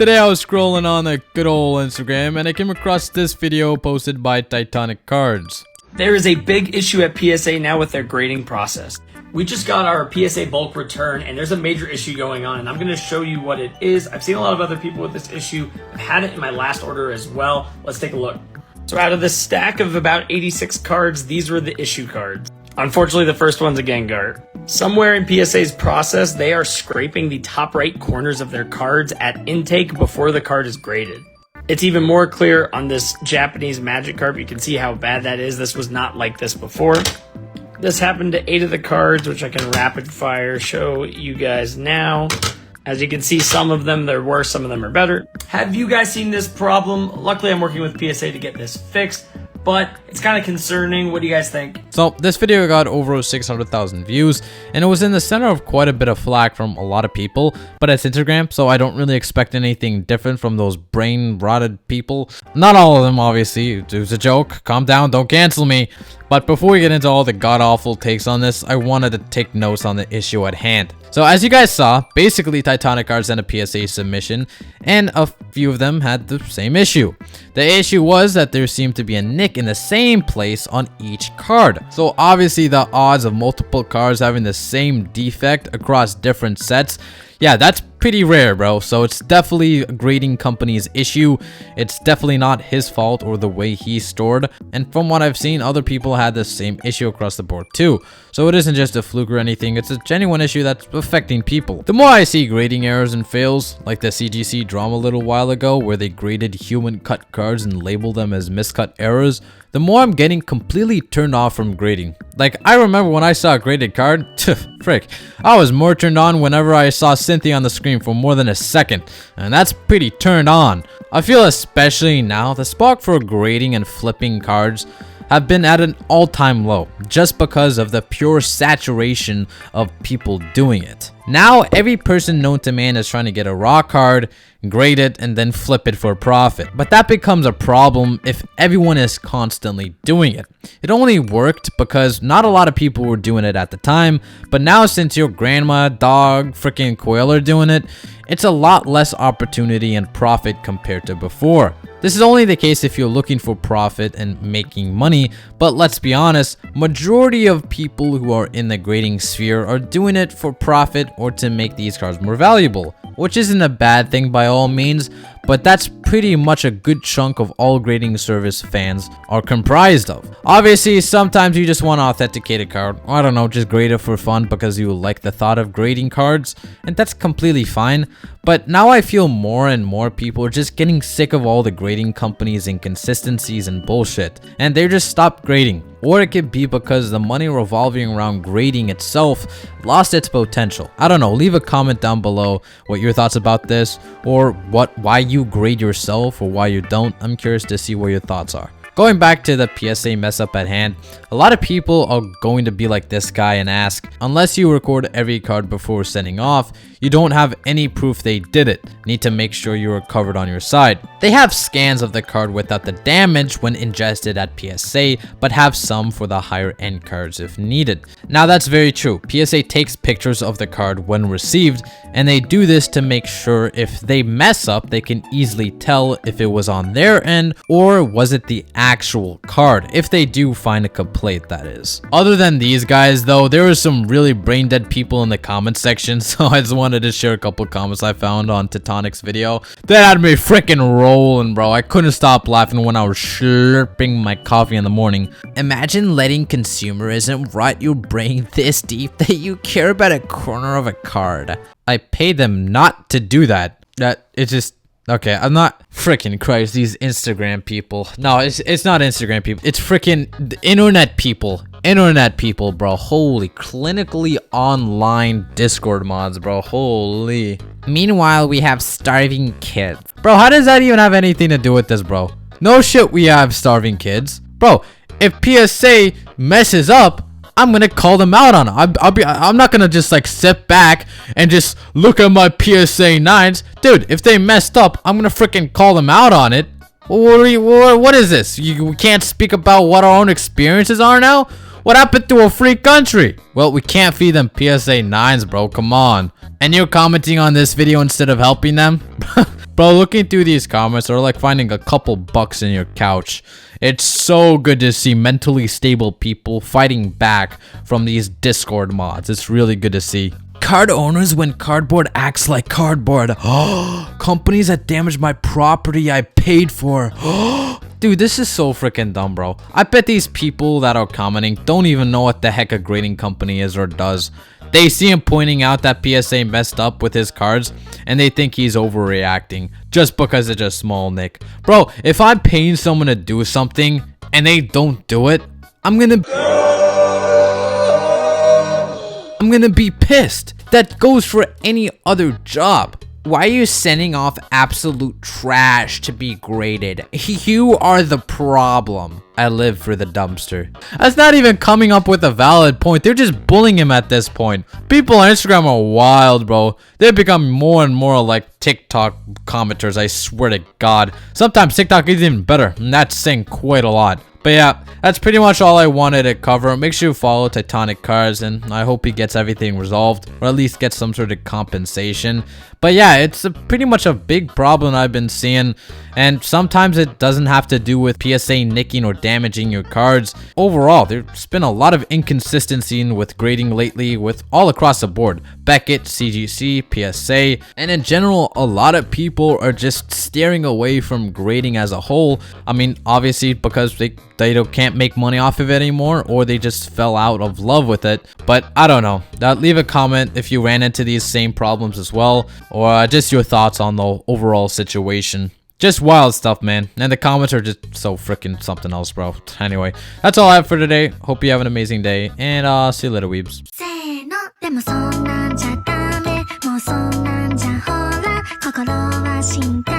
Today I was scrolling on the good old Instagram and I came across this video posted by Titanic Cards. There is a big issue at PSA now with their grading process. We just got our PSA bulk return and there's a major issue going on, and I'm going to show you what it is. I've seen a lot of other people with this issue. I've had it in my last order as well. Let's take a look. So out of this stack of about 86 cards, these were the issue cards. Unfortunately, the first one's a Gengar. Somewhere in PSA's process, they are scraping the top right corners of their cards at intake before the card is graded. It's even more clear on this Japanese Magic card. You can see how bad that is. This was not like this before. This happened to 8 of the cards, which I can rapid fire show you guys now. As you can see, some of them, they're worse, some of them are better. Have you guys seen this problem? Luckily, I'm working with PSA to get this fixed, but it's kind of concerning. What do you guys think? So this video got over 600,000 views and it was in the center of quite a bit of flack from a lot of people, but it's Instagram, so I don't really expect anything different from those brain rotted people. Not all of them, obviously. It was a joke. Calm down, don't cancel me. But before we get into all the god-awful takes on this, I wanted to take notes on the issue at hand. So as you guys saw, basically Titanic Cards sent a PSA submission, and a few of them had the same issue. The issue was that there seemed to be a nick in the same place on each card. So obviously the odds of multiple cards having the same defect across different sets, yeah, that's pretty rare, bro. So it's definitely a grading company's issue. It's definitely not his fault or the way he stored. And from what I've seen, other people had the same issue across the board too. So it isn't just a fluke or anything. It's a genuine issue that's affecting people. The more I see grading errors and fails, like the CGC drama a little while ago where they graded human cut cards and labeled them as miscut errors, the more I'm getting completely turned off from grading. Like, I remember when I saw a graded card, frick, I was more turned on whenever I saw Cynthia on the screen for more than a second, and that's pretty turned on. I feel especially now the spark for grading and flipping cards have been at an all-time low just because of the pure saturation of people doing it. Now every person known to man is trying to get a raw card, grade it, and then flip it for profit. But that becomes a problem if everyone is constantly doing it. It only worked because not a lot of people were doing it at the time, but now since your grandma, dog, freaking quail are doing it, it's a lot less opportunity and profit compared to before. This is only the case if you're looking for profit and making money, but let's be honest, majority of people who are in the grading sphere are doing it for profit or to make these cards more valuable, which isn't a bad thing by all means, but that's pretty much a good chunk of all grading service fans are comprised of. Obviously, sometimes you just want to authenticate a card, or I don't know, just grade it for fun because you like the thought of grading cards, and that's completely fine. But now I feel more and more people are just getting sick of all the grading companies' inconsistencies and bullshit, and they just stopped grading. Or it could be because the money revolving around grading itself lost its potential. I don't know, leave a comment down below what your thoughts about this, or why you grade yourself or why you don't. I'm curious to see what your thoughts are. Going back to the PSA mess up at hand, a lot of people are going to be like this guy and ask, unless you record every card before sending off, you don't have any proof they did it. Need to make sure you are covered on your side. They have scans of the card without the damage when ingested at PSA, but have some for the higher end cards if needed. Now that's very true. PSA takes pictures of the card when received, and they do this to make sure if they mess up, they can easily tell if it was on their end or was it the actual card, if they do find a complaint, that is. Other than these guys though, there were some really brain dead people in the comment section, so I just wanted to share a couple comments I found on Titanic's video that had me freaking rolling, bro. I couldn't stop laughing when I was slurping my coffee in the morning. Imagine letting consumerism rot your brain this deep that you care about a corner of a card. I paid them not to do that. It's just okay, I'm not freaking Christ, these Instagram people. No, it's not Instagram people. It's freaking internet people. Internet people, bro. Holy, clinically online Discord mods, bro. Holy. Meanwhile, we have starving kids. Bro, how does that even have anything to do with this, bro? No shit, we have starving kids. Bro, if PSA messes up, I'm gonna call them out on it. I'm not gonna just like sit back and just look at my PSA 9s. Dude, if they messed up, I'm gonna freaking call them out on it. What is this? We can't speak about what our own experiences are now? What happened to a free country? Well, we can't feed them PSA 9s, bro. Come on. And you're commenting on this video instead of helping them? Bro, looking through these comments are like finding a couple bucks in your couch. It's so good to see mentally stable people fighting back from these Discord mods. It's really good to see. Card owners when cardboard acts like cardboard. Companies that damage my property I paid for. Dude, this is so freaking dumb, bro. I bet these people that are commenting don't even know what the heck a grading company is or does. They see him pointing out that PSA messed up with his cards and they think he's overreacting just because it's a small nick. Bro, if I'm paying someone to do something and they don't do it, I'm gonna be pissed. That goes for any other job. Why are you sending off absolute trash to be graded? You are the problem. I live for the dumpster. That's not even coming up with a valid point. They're just bullying him at this point. People on Instagram are wild, bro. They've become more and more like TikTok commenters, I swear to God. Sometimes TikTok is even better, and that's saying quite a lot. But yeah, that's pretty much all I wanted to cover. Make sure you follow Titanic Cars, and I hope he gets everything resolved, or at least gets some sort of compensation. But yeah, it's pretty much a big problem I've been seeing, and sometimes it doesn't have to do with PSA nicking or damaging your cards. Overall, there's been a lot of inconsistency with grading lately with all across the board. Beckett, CGC, PSA, and in general, a lot of people are just steering away from grading as a whole. I mean, obviously because they can't make money off of it anymore, or they just fell out of love with it. But I don't know. Leave a comment if you ran into these same problems as well, or just your thoughts on the overall situation. Just wild stuff, man. And the comments are just so freaking something else, bro. Anyway, that's all I have for today. Hope you have an amazing day, and see you later, weebs. でもそんなんじゃダメもうそんなんじゃほら心は真剣